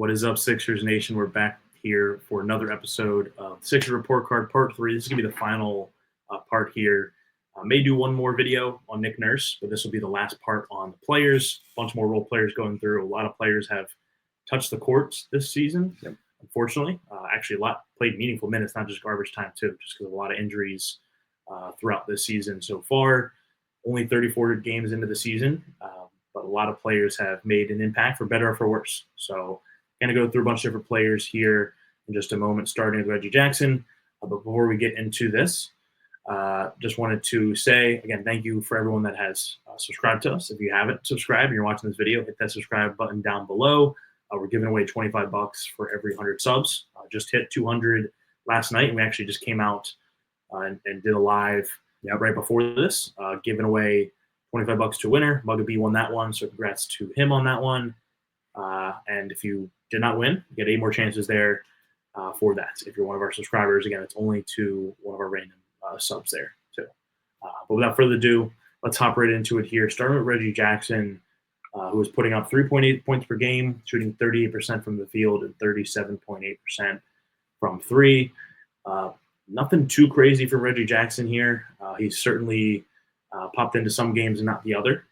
What is up, Sixers Nation? We're back here for another episode of Sixers Report Card Part 3. This is going to be the final part here. May do one more video on Nick Nurse, but this will be the last part on the players. A bunch more role players going through. A lot of players have touched the courts this season, unfortunately. Actually, a lot played meaningful minutes, not just garbage time, too, just because of a lot of injuries throughout this season so far. Only 34 games into the season, but a lot of players have made an impact for better or for worse. So going to go through a bunch of different players here in just a moment, starting with Reggie Jackson. But before we get into this, just wanted to say, again, thank you for everyone that has subscribed to us. If you haven't subscribed and you're watching this video, hit that subscribe button down below. We're giving away $25 for every 100 subs. Just hit 200 last night, and we actually just came out and did a live right before this, giving away $25 to a winner. Mugga B won that one, so congrats to him on that one. And if you did not win, you get 8 more chances there for that. If you're one of our subscribers, again, it's only to one of our random subs there too. But without further ado, let's hop right into it here. Starting with Reggie Jackson, who is putting up 3.8 points per game, shooting 38% from the field and 37.8% from three. Nothing too crazy for Reggie Jackson here. He's certainly popped into some games and not the other.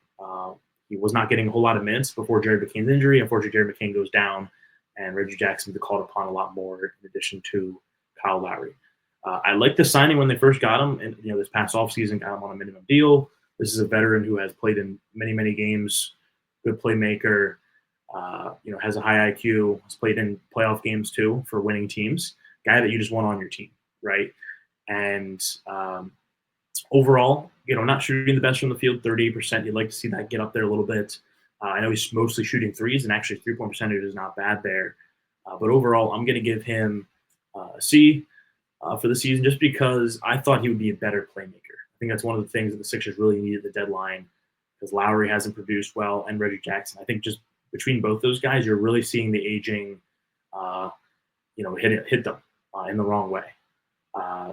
He was not getting a whole lot of minutes before Jerry McCain's injury. Unfortunately, Jerry McCain goes down, and Reggie Jackson is called upon a lot more in addition to Kyle Lowry. I like the signing when they first got him, and this past offseason got him on a minimum deal. This is a veteran who has played in many, many games, good playmaker, has a high IQ, has played in playoff games too for winning teams, guy that you just want on your team, right? And overall, not shooting the best from the field, 38%. You'd like to see that get up there a little bit. I know he's mostly shooting threes, and actually 3-point percentage is not bad there. But overall, I'm going to give him a C for the season just because I thought he would be a better playmaker. I think that's one of the things that the Sixers really needed at the deadline because Lowry hasn't produced well and Reggie Jackson. I think just between both those guys, you're really seeing the aging, hit them in the wrong way.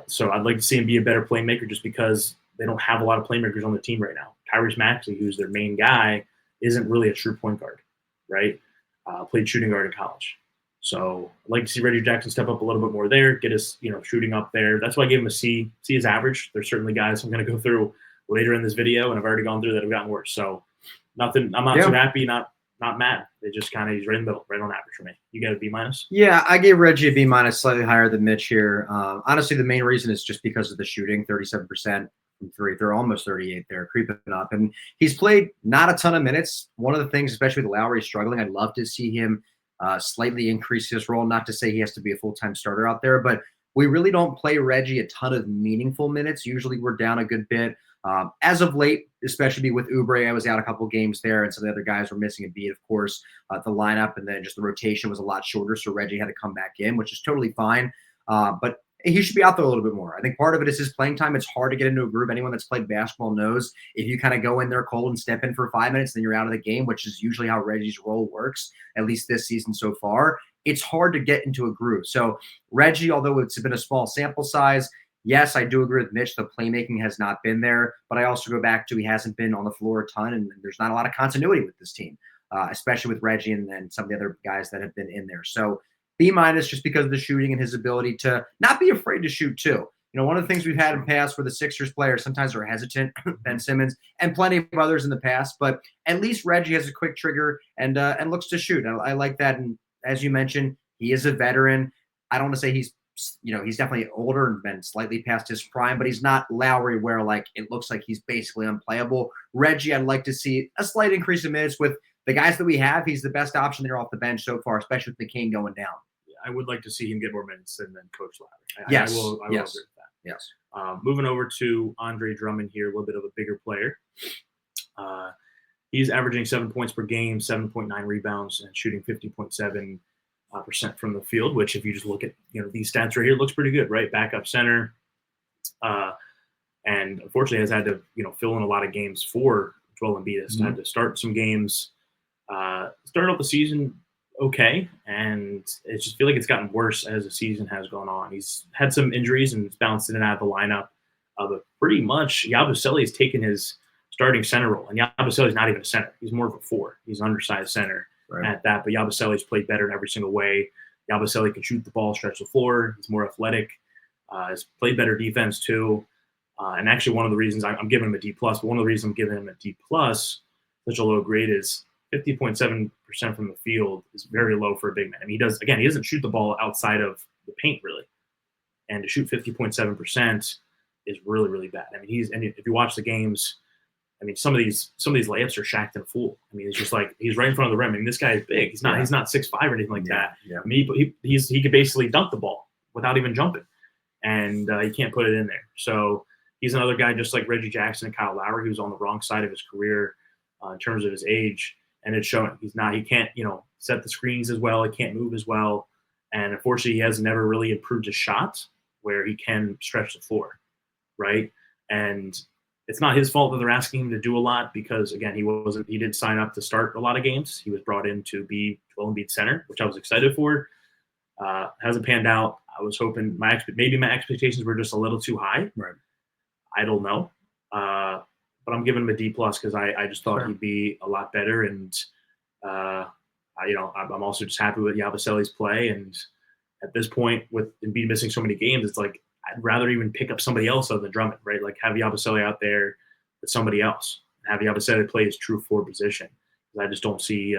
So I'd like to see him be a better playmaker just because they don't have a lot of playmakers on the team right now. Tyrese Maxey, who's their main guy, isn't really a true point guard, right? Played shooting guard in college. So I'd like to see Reggie Jackson step up a little bit more there, get his shooting up there. That's why I gave him a C. C is average. There's certainly guys I'm going to go through later in this video, and I've already gone through that have gotten worse. So nothing. I'm not too happy, not mad. They just kind of, he's right in the middle, right on average for me. You got a B-? Yeah, I gave Reggie a B-, slightly higher than Mitch here. Honestly, the main reason is just because of the shooting, 37% from three. They're almost 38 there, creeping up. And he's played not a ton of minutes. One of the things, especially with Lowry struggling, I'd love to see him slightly increase his role. Not to say he has to be a full-time starter out there, but we really don't play Reggie a ton of meaningful minutes. Usually we're down a good bit. As of late, especially with Oubre, I was out a couple games there, and some of the other guys were missing a beat, of course. The lineup and then just the rotation was a lot shorter, so Reggie had to come back in, which is totally fine. But he should be out there a little bit more. I think part of it is his playing time. It's hard to get into a groove. Anyone that's played basketball knows if you kind of go in there cold and step in for 5 minutes, then you're out of the game, which is usually how Reggie's role works, at least this season so far. It's hard to get into a groove. So Reggie, although it's been a small sample size, yes, I do agree with Mitch. The playmaking has not been there, but I also go back to he hasn't been on the floor a ton, and there's not a lot of continuity with this team, especially with Reggie and some of the other guys that have been in there. So B- just because of the shooting and his ability to not be afraid to shoot too. One of the things we've had in past where the Sixers players sometimes are hesitant, Ben Simmons, and plenty of others in the past, but at least Reggie has a quick trigger and looks to shoot. I like that. And as you mentioned, he is a veteran. I don't want to say he's definitely older and been slightly past his prime, but he's not Lowry where it looks like he's basically unplayable. Reggie, I'd like to see a slight increase in minutes with the guys that we have. He's the best option there off the bench so far, especially with McCain going down. Yeah, I would like to see him get more minutes than Coach Lowry. Yes. I will agree with that. Yes. Moving over to Andre Drummond here, a little bit of a bigger player. He's averaging 7 points per game, 7.9 rebounds, and shooting 50.7% from the field, which if you just look at these stats right here, looks pretty good, right? Backup center, and unfortunately has had to fill in a lot of games for Joel Embiid. Has had to start some games. Started off the season okay, and it just feel like it's gotten worse as the season has gone on. He's had some injuries and it's bounced in and out of the lineup, but pretty much Yabusele has taken his starting center role, and Yabusele is not even a center. He's more of a 4. He's an undersized center. at that. But Yabusele's played better in every single way. Yabusele can shoot the ball, stretch the floor. He's more athletic. Has played better defense too. And actually, one of the reasons I'm giving him a D+, but one of the reasons I'm giving him a D+, such a low grade, is 50.7% from the field is very low for a big man. I mean, he doesn't shoot the ball outside of the paint really, and to shoot 50.7% is really, really bad. I mean, and if you watch the games, I mean, some of these layups are shacked and full. I mean, it's just like he's right in front of the rim. I mean, this guy is big. He's not 6'5" or anything like that. Yeah. I mean, he could basically dunk the ball without even jumping, and he can't put it in there. So he's another guy just like Reggie Jackson and Kyle Lowry, who's on the wrong side of his career in terms of his age, and it's showing. He can't set the screens as well. He can't move as well, and unfortunately, he has never really improved his shot where he can stretch the floor, right? And it's not his fault that they're asking him to do a lot because, again, he did sign up to start a lot of games. He was brought in to be Joel Embiid center, which I was excited for. Hasn't panned out. I was hoping maybe my expectations were just a little too high. Right. I don't know. But I'm giving him a D+ because I just thought he'd be a lot better. And, I'm also just happy with Yabusele's play. And at this point, with Embiid missing so many games, it's like, I'd rather even pick up somebody else other than Drummond, right? Like have Yabusele out there with somebody else. Have Yabusele play his true 4 position. I just don't see,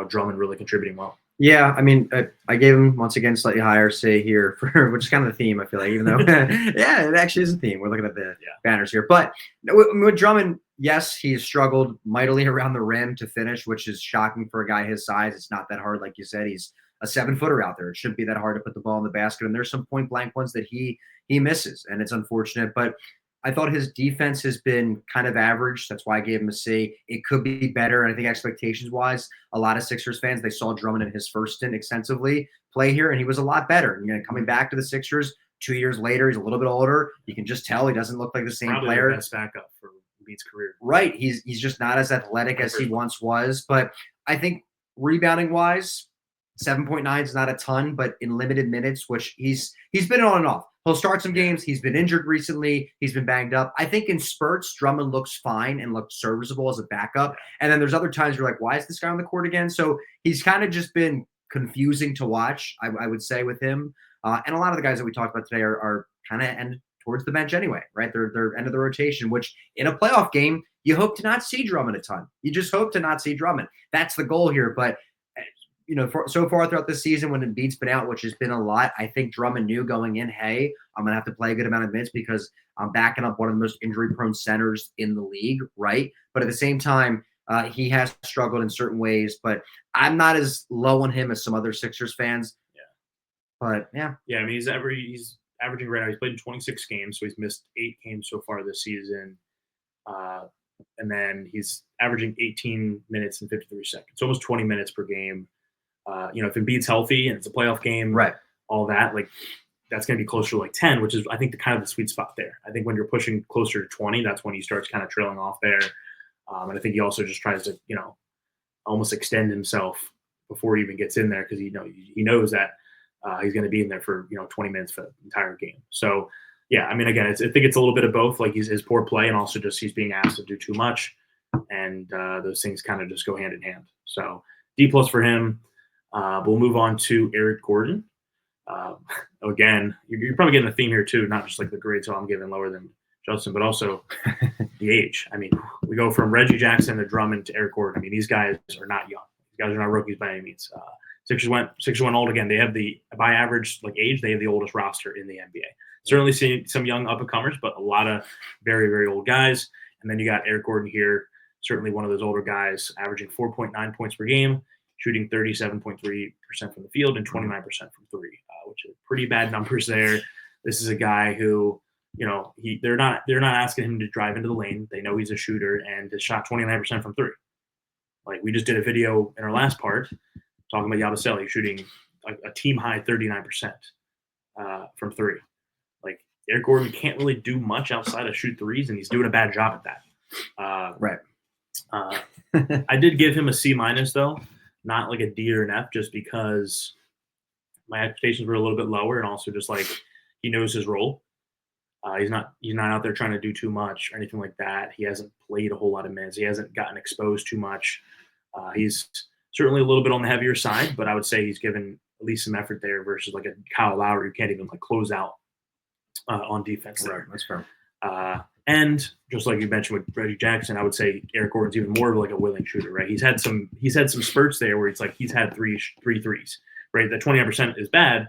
Drummond really contributing well. Yeah, I mean, I gave him once again slightly higher say here, which is kind of the theme. I feel like, even though, yeah, it actually is a theme. We're looking at the banners here, but with Drummond, yes, he's struggled mightily around the rim to finish, which is shocking for a guy his size. It's not that hard, like you said. He's a 7-footer out there. It shouldn't be that hard to put the ball in the basket. And there's some point blank ones that he misses, and it's unfortunate. But I thought his defense has been kind of average. That's why I gave him a C. It could be better. And I think expectations-wise, a lot of Sixers fans, they saw Drummond in his first stint extensively play here, and he was a lot better. And coming back to the Sixers 2 years later, he's a little bit older. You can just tell he doesn't look like the same Probably player. The best backup for Embiid's career. Right. He's just not as athletic as he once was. But I think rebounding-wise, 7.9 is not a ton, but in limited minutes, which he's been on and off. He'll start some games. He's been injured recently. He's been banged up. I think in spurts, Drummond looks fine and looks serviceable as a backup. And then there's other times you're like, why is this guy on the court again? So he's kind of just been confusing to watch, I would say, with him. And a lot of the guys that we talked about today are kind of end towards the bench anyway, right? They're end of the rotation, which in a playoff game, you hope to not see Drummond a ton. You just hope to not see Drummond. That's the goal here. But so far throughout the season when Embiid's been out, which has been a lot, I think Drummond knew going in, hey, I'm going to have to play a good amount of minutes because I'm backing up one of the most injury-prone centers in the league, right? But at the same time, he has struggled in certain ways, but I'm not as low on him as some other Sixers fans. Yeah. But, yeah. Yeah, I mean, he's averaging right now. He's played in 26 games, so he's missed 8 games so far this season. And then he's averaging 18 minutes and 53 seconds, almost 20 minutes per game. If Embiid's healthy and it's a playoff game, right, all that, like that's going to be closer to like 10, which is I think the sweet spot there. I think when you're pushing closer to 20, that's when he starts kind of trailing off there. And I think he also just tries to, almost extend himself before he even gets in there because he knows that he's going to be in there for 20 minutes for the entire game. So yeah, I mean, again, I think it's a little bit of both, like his poor play and also just he's being asked to do too much, and those things kind of just go hand in hand. So D+ for him. We'll move on to Eric Gordon. Again, you're probably getting a theme here too, not just like the grade, so I'm giving lower than Justin, but also the age. I mean, we go from Reggie Jackson to Drummond to Eric Gordon. I mean, these guys are not young. These guys are not rookies by any means. Sixers went old again. They have by average age, they have the oldest roster in the NBA. Certainly see some young up-and-comers, but a lot of very, very old guys. And then you got Eric Gordon here, certainly one of those older guys, averaging 4.9 points per game, shooting 37.3% from the field and 29% from three, which are pretty bad numbers there. This is a guy who, they're not asking him to drive into the lane. They know he's a shooter and has shot 29% from three. Like we just did a video in our last part talking about Yabusele shooting a team high 39% from three. Like Eric Gordon can't really do much outside of shoot threes, and he's doing a bad job at that. Right. I did give him a C- though. Not like a D or an F, just because my expectations were a little bit lower, and also just like he knows his role. He's not out there trying to do too much or anything like that. He hasn't played a whole lot of minutes. He hasn't gotten exposed too much. He's certainly a little bit on the heavier side, but I would say he's given at least some effort there versus like a Kyle Lowry who can't even like close out on defense there. Right, that's fair. And just like you mentioned with Reggie Jackson, I would say Eric Gordon's even more of like a willing shooter, right? He's had some spurts there where it's like he's had three threes, right? The 29% is bad,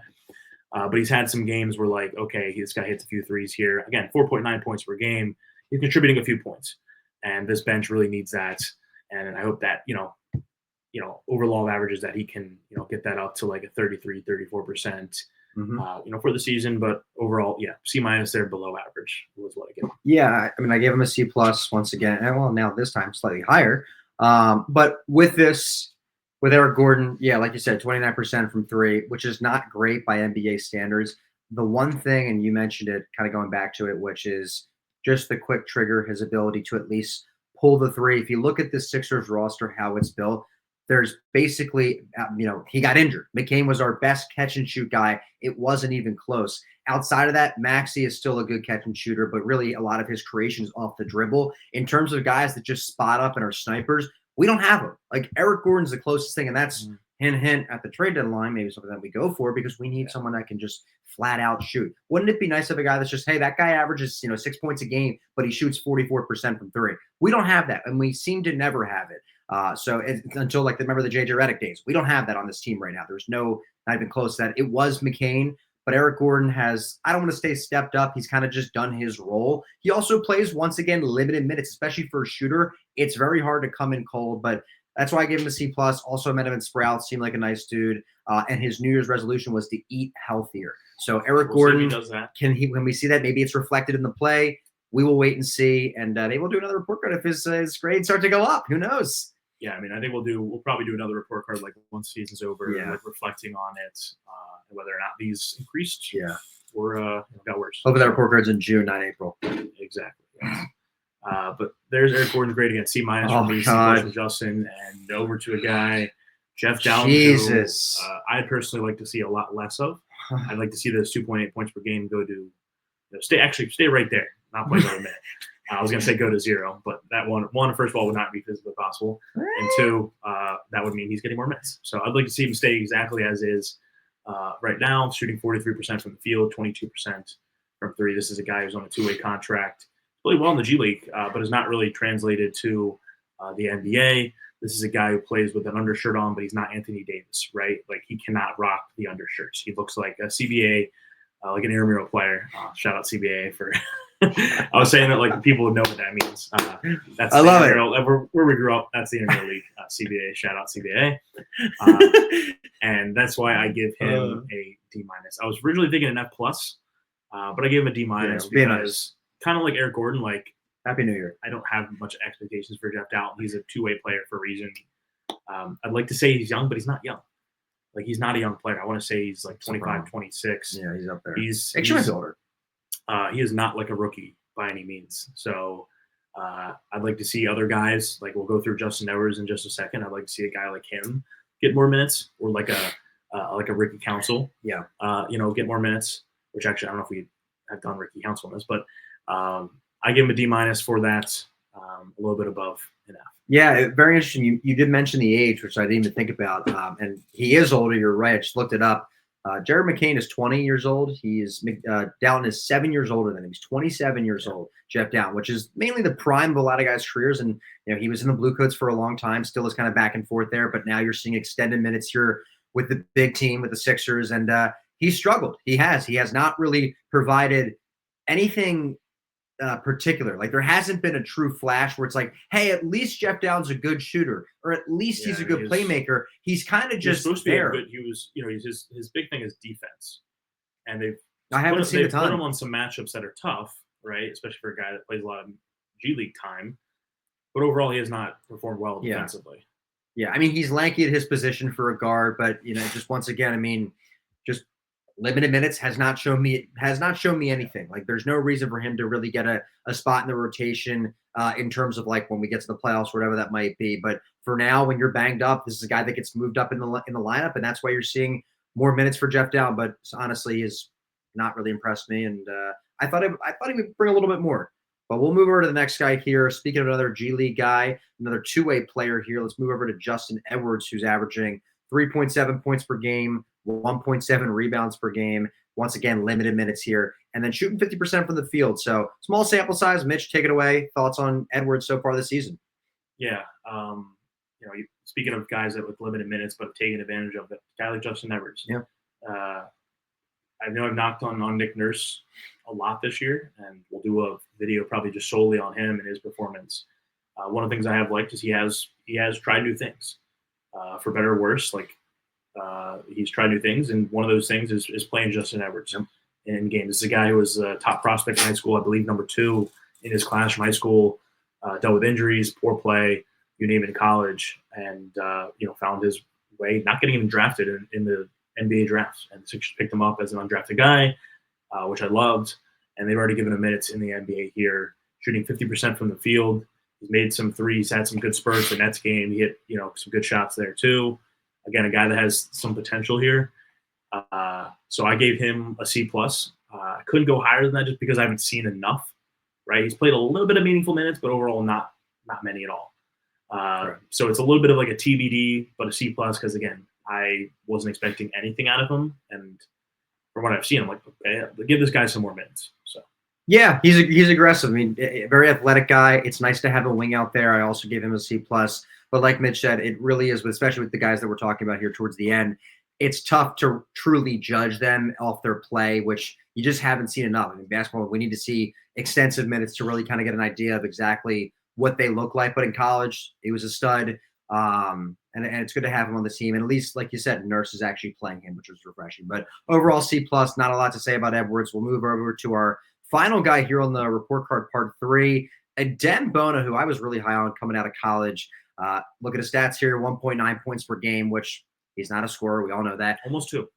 but he's had some games where like, okay, this guy hits a few threes here. Again, 4.9 points per game. He's contributing a few points, and this bench really needs that. And I hope that overall averages that he can get that up to like a 33, 34%. For the season, but overall, yeah, C- there, below average was what I give him. Yeah, I mean, I gave him a C+ once again, and well, now this time slightly higher. But with Eric Gordon, yeah, like you said, 29% from three, which is not great by NBA standards. The one thing, and you mentioned it, kind of going back to it, which is just the quick trigger, his ability to at least pull the three. If you look at the Sixers roster, how it's built, there's basically, he got injured. McCain was our best catch and shoot guy. It wasn't even close. Outside of that, Maxey is still a good catch and shooter, but really a lot of his creation is off the dribble. In terms of guys that just spot up and are snipers, we don't have them. Like Eric Gordon's the closest thing, and that's hint at the trade deadline, maybe something that we go for because we need someone that can just flat out shoot. Wouldn't it be nice if a guy that's just, hey, that guy averages 6 points a game, but he shoots 44% from three? We don't have that, and we seem to never have it. Until remember the JJ Redick days, we don't have that on this team right now. There's not even close to that. It was McCain, but Eric Gordon has, I don't want to say stepped up. He's kind of just done his role. He also plays, once again, limited minutes, especially for a shooter. It's very hard to come in cold, but that's why I gave him a C+. Also met him in Sprouts, seemed like a nice dude. And his New Year's resolution was to eat healthier. So Eric Gordon, does that. When we see that, maybe it's reflected in the play. We will wait and see, and maybe we'll do another report card if his grades start to go up. Who knows? Yeah, I mean, I think we'll probably do another report card like once the season's over, like reflecting on it, and whether or not these increased, or got worse. Hopefully that report card's in June, not April. Exactly. Yes. But there's Eric Gordon's grade again, C- for me, C+ for Justin, and over to a guy, Jeff Dowtin. Jesus. I'd personally like to see a lot less of. I'd like to see those 2.8 points per game go to stay right there, not play another minute. I was going to say go to 0, but that one, first of all, would not be physically possible. And 2, that would mean he's getting more minutes. So I'd like to see him stay exactly as is right now, shooting 43% from the field, 22% from three. This is a guy who's on a 2-way contract, played well in the G League, but is not really translated to the NBA. This is a guy who plays with an undershirt on, but he's not Anthony Davis, right? Like he cannot rock the undershirts. He looks like a CBA, like an intramural player. Shout out CBA for – I was saying that like people would know what that means. That's I love it. Where we grew up, that's the intramural league. CBA, shout out CBA. And that's why I give him a D-. I was originally thinking an F+, but I gave him a D- because kind of like Eric Gordon, like Happy New Year. I don't have much expectations for Jeff Dowtin. He's a 2-way player for a reason. I'd like to say he's young, but he's not young. Like he's not a young player. I want to say he's like 25, 26. Yeah, he's up there. He's older. He is not like a rookie by any means. So I'd like to see other guys, like we'll go through Justin Edwards in just a second. I'd like to see a guy like him get more minutes, or like a Ricky Council, get more minutes, which actually I don't know if we have done Ricky Council in this, but I give him a D- for that, a little bit above an F. Yeah, very interesting. You did mention the age, which I didn't even think about. And he is older. You're right. I just looked it up. Jared McCain is 20 years old. Dowtin is 7 years older than him. He's 27 years old, Jeff Dowtin, which is mainly the prime of a lot of guys' careers. And he was in the Blue Coats for a long time, still is kind of back and forth there. But now you're seeing extended minutes here with the big team, with the Sixers. And he struggled. He has not really provided anything particular. Like there hasn't been a true flash where it's like, hey, at least Jeff Dowtin's a good shooter, or at least he's a good playmaker. He's kind of just supposed there. To be good. He was, his big thing is defense, and I haven't seen a ton. Put him on some matchups that are tough, right? Especially for a guy that plays a lot of G League time. But overall, he has not performed well defensively. Yeah, I mean he's lanky at his position for a guard, but just once again, just limited minutes has not shown me anything. Like there's no reason for him to really get a spot in the rotation in terms of like when we get to the playoffs, whatever that might be. But for now, when you're banged up, this is a guy that gets moved up in the lineup, and that's why you're seeing more minutes for Jeff Dowtin. But honestly, he's not really impressed me, and I thought he would bring a little bit more. But we'll move over to the next guy here. Speaking of another G League guy, another two-way player here, let's move over to Justin Edwards, who's averaging 3.7 points per game, 1.7 rebounds per game. Once again, limited minutes here, and then shooting 50% from the field. So small sample size. Mitch, take it away. Thoughts on Edwards so far this season? Yeah. Speaking of guys that with limited minutes but taking advantage of it, guy like Justin Edwards. Yeah. I know I've knocked on Nick Nurse a lot this year, and we'll do a video probably just solely on him and his performance. One of the things I have liked is he has tried new things, for better or worse. He's tried new things, and one of those things is playing Justin Edwards in games. This is a guy who was a top prospect in high school, I believe number 2 in his class from high school. Dealt with injuries, poor play, you name it, in college, and found his way, not getting even drafted in the NBA drafts, and the Sixers picked him up as an undrafted guy, which I loved. And they've already given him minutes in the NBA here, shooting 50% from the field. He's made some threes, had some good spurts. The Nets game, he hit some good shots there too. Again, a guy that has some potential here. So I gave him a C+. I couldn't go higher than that just because I haven't seen enough. Right, he's played a little bit of meaningful minutes, but overall not many at all. So it's a little bit of like a TBD, but a C+ because again, I wasn't expecting anything out of him, and from what I've seen, I'm like, okay, give this guy some more minutes. So yeah, he's aggressive. I mean, a very athletic guy. It's nice to have a wing out there. I also gave him a C+. But like Mitch said, it really is, especially with the guys that we're talking about here towards the end, it's tough to truly judge them off their play, which you just haven't seen enough. I mean, basketball, we need to see extensive minutes to really kind of get an idea of exactly what they look like. But in college, he was a stud. And it's good to have him on the team. And at least, like you said, Nurse is actually playing him, which was refreshing. But overall, C+, not a lot to say about Edwards. We'll move over to our final guy here on the report card, part 3, Adem Bona, who I was really high on coming out of college. Look at his stats here, 1.9 points per game, which he's not a scorer. We all know that. Almost two.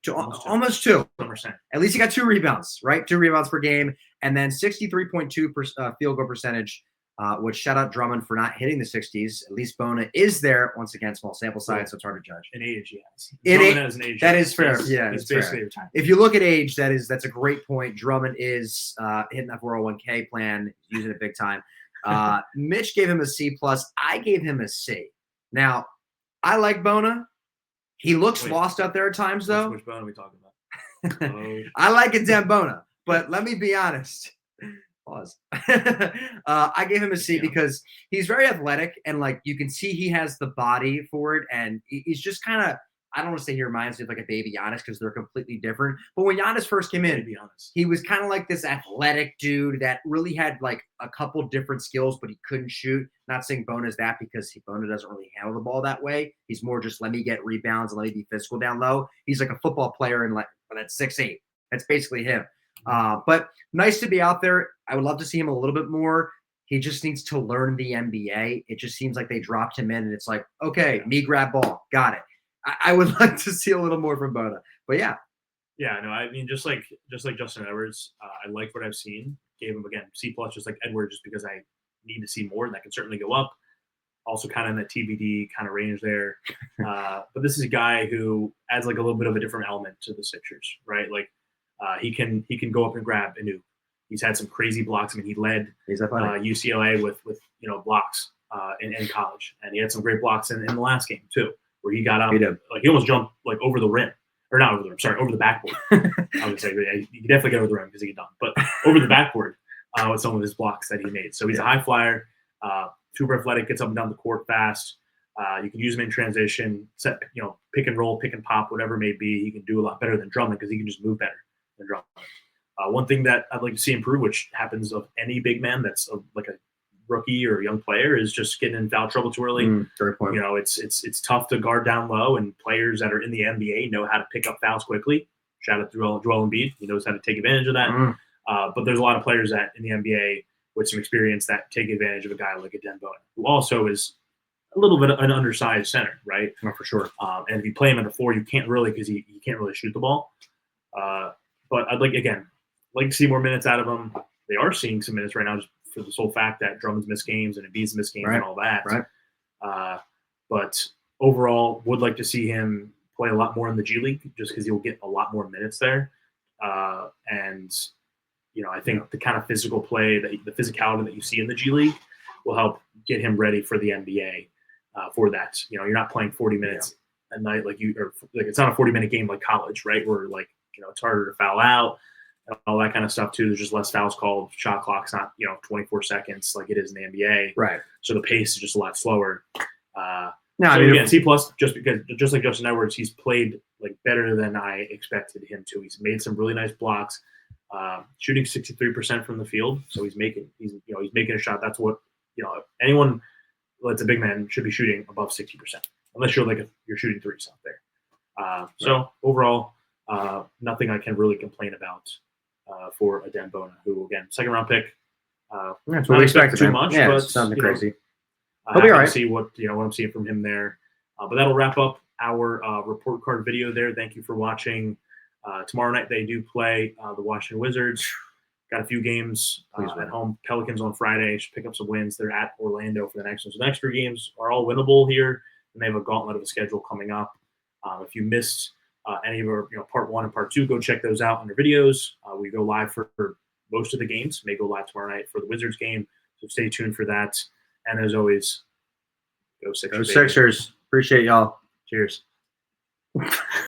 Almost two. 100%. At least he got 2 rebounds, right? 2 rebounds per game. And then 63.2% field goal percentage, which shout out Drummond for not hitting the 60s. At least Bona is there. Once again, small sample size, so it's hard to judge. In age, yes. Drummond has an age. That is fair. He's basically retired. If you look at age, that's a great point. Drummond is hitting that 401k plan, using it big time. Mitch gave him a C+. I gave him a C. Now, I like Bona. He looks lost out there at times, though. Which Bona are we talking about? I like Adem Bona, but let me be honest. Pause. I gave him a C because he's very athletic, and like you can see he has the body for it, and he's just kind of, I don't want to say he reminds me of like a baby Giannis because they're completely different. But when Giannis first came in, to be honest, he was kind of like this athletic dude that really had like a couple different skills, but he couldn't shoot. Not saying Bona's that because Bona doesn't really handle the ball that way. He's more just let me get rebounds and let me be physical down low. He's like a football player and like that's 6'8". That's basically him. But nice to be out there. I would love to see him a little bit more. He just needs to learn the NBA. It just seems like they dropped him in and it's like, okay, me grab ball. Got it. I would like to see a little more from Bona. But yeah. Yeah, no, I mean, just like Justin Edwards, I like what I've seen. Gave him, again, C+, just like Edwards, just because I need to see more, and that can certainly go up. Also kind of in that TBD kind of range there. But this is a guy who adds like a little bit of a different element to the Sixers, right? Like he can go up and grab a nuke. He's had some crazy blocks. I mean, he led UCLA with blocks in college, and he had some great blocks in the last game too, where he got up, he almost jumped like over the rim, or not over the rim, sorry, over the backboard. I would say he definitely got over the rim because he got done, but over the backboard with some of his blocks that he made. So he's a high flyer, super athletic, gets up and down the court fast. You can use him in transition, set pick and roll, pick and pop, whatever it may be. He can do a lot better than Drummond because he can just move better than Drummond. One thing that I'd like to see improve, which happens of any big man that's like a rookie or a young player, is just getting in foul trouble too early. Great point. It's tough to guard down low, and players that are in the NBA know how to pick up fouls quickly. Shout out to Joel Embiid. He knows how to take advantage of that. But there's a lot of players that in the NBA with some experience that take advantage of a guy like Adem Bona, who also is a little bit an undersized center, right? Oh, for sure. And if you play him at the 4, you can't really, because he can't really shoot the ball. But I'd like to see more minutes out of him. They are seeing some minutes right now, just for the sole fact that Drummond's missed games and Embiid's missed games and all that. Right. But overall, would like to see him play a lot more in the G League, just because he'll get a lot more minutes there. And I think the kind of physical play, the physicality that you see in the G League will help get him ready for the NBA for that. You're not playing 40 minutes a night it's not a 40-minute game like college, right? Where it's harder to foul out and all that kind of stuff too. There's just less fouls called. Shot clock's not 24 seconds like it is in the NBA. Right. So the pace is just a lot slower. Again, C+, just like Justin Edwards, he's played better than I expected him to. He's made some really nice blocks, shooting 63% from the field. So he's making a shot. That's what anyone that's a big man should be shooting above 60%, unless you're shooting threes out there. So overall, nothing I can really complain about for Adem Bona, who again, second round pick. That's what we expected too much, but something crazy. He'll be all right. See what I'm seeing from him there. But that'll wrap up our report card video there. Thank you for watching. Tomorrow night they do play the Washington Wizards. Got a few games at home. Pelicans on Friday. Should pick up some wins. They're at Orlando for the next one. So the next 3 games are all winnable here, and they have a gauntlet of a schedule coming up. If you missed any of our part 1 and part 2, go check those out on their videos. We go live for most of the games. May go live tomorrow night for the Wizards game. So stay tuned for that. And as always, go Sixers. Go Sixers. Appreciate y'all. Cheers.